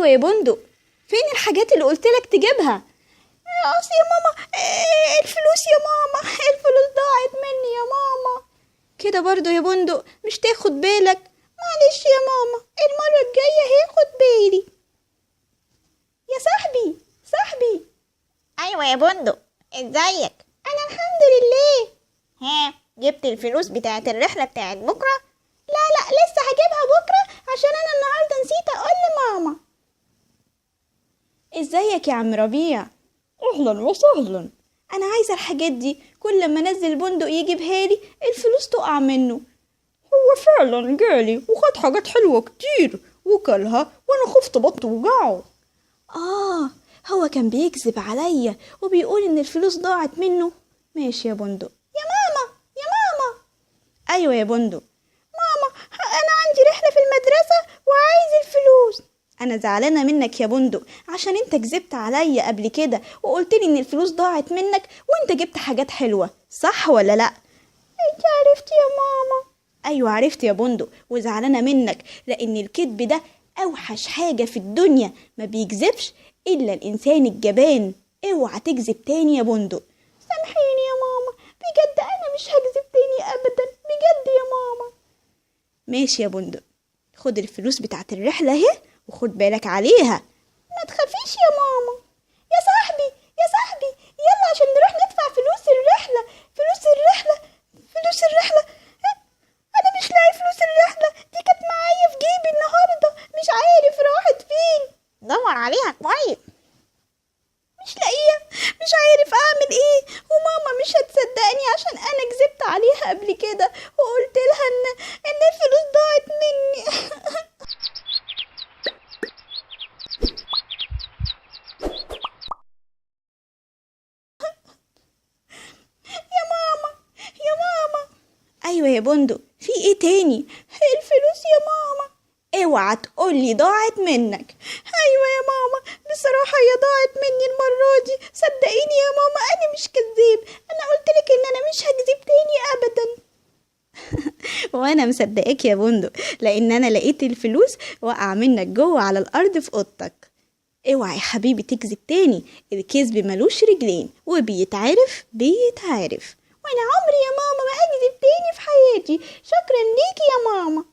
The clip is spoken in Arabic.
ايوه يا بندق، فين الحاجات اللي قلتلك تجيبها؟ اصل يا ماما الفلوس يا ماما، الفلوس ضاعت مني يا ماما. كده برضو يا بندق مش تاخد بالك؟ معلش يا ماما، المرة الجاية هاخد بالي. يا صاحبي. ايوه يا بندق، ازيك؟ انا الحمد لله. ها، جبت الفلوس بتاعت الرحلة بتاعت بكرة؟ لا لسه هجيبها بكرة، عشان انا النهاردة نسيت اقول لماما. ازيك يا عم ربيع؟ اهلا وسهلا. انا عايزه الحاجات دي، كل لما انزل بندق يجيبها لي الفلوس تقع منه. هو فعلا جالي وخد حاجات حلوة كتير وكلها وانا خفت بطنه وجعه. هو كان بيكذب عليا وبيقول ان الفلوس ضاعت منه. ماشي يا بندق. يا ماما. ايوه يا بندق. ماما، انا عندي رحلة في المدرسة وعايز الفلوس. انا زعلانه منك يا بندق، عشان انت كذبت عليا قبل كده وقلت لي ان الفلوس ضاعت منك وانت جبت حاجات حلوه، صح ولا لا؟ انت عرفتي يا ماما؟ ايوه عرفت يا بندق، وزعلانه منك لان الكذب ده اوحش حاجه في الدنيا، ما بيكذبش الا الانسان الجبان. اوعى تكذب تاني يا بندق. سامحيني يا ماما، بجد انا مش هكذب تاني ابدا، بجد يا ماما. ماشي يا بندق، خد الفلوس بتاعت الرحله اهي وخد بالك عليها. ما تخافيش يا ماما. يا صاحبي يلا عشان نروح ندفع فلوس الرحلة. انا مش لاقي فلوس الرحلة دي، كانت معايا في جيبي النهاردة، مش عارف راحت فين. دور عليها كويس. مش لاقيها، مش عارف اعمل ايه، وماما مش هتصدقني عشان انا كذبت عليها قبل كده وقلت لها ان الفلوس ضاعت مني. يا ماما. ايوه يا بندق، في ايه تاني؟ الفلوس يا ماما. اوعى تقولي ضاعت منك. ايوه يا ماما، بصراحة هي ضاعت مني المرة دي، صدقيني يا ماما انا مش كذاب، انا قلتلك ان انا مش هكذب تاني ابدا. وانا مصدقاك يا بندق، لان انا لقيت الفلوس وقع منك جوه على الارض في اوضتك. اوعى يا حبيبي تكذب تاني، الكذب ملوش رجلين وبيتعرف بيتعرف. وانا عمري يا ماما ما هكذب تاني في حياتي. شكرا ليكي يا ماما.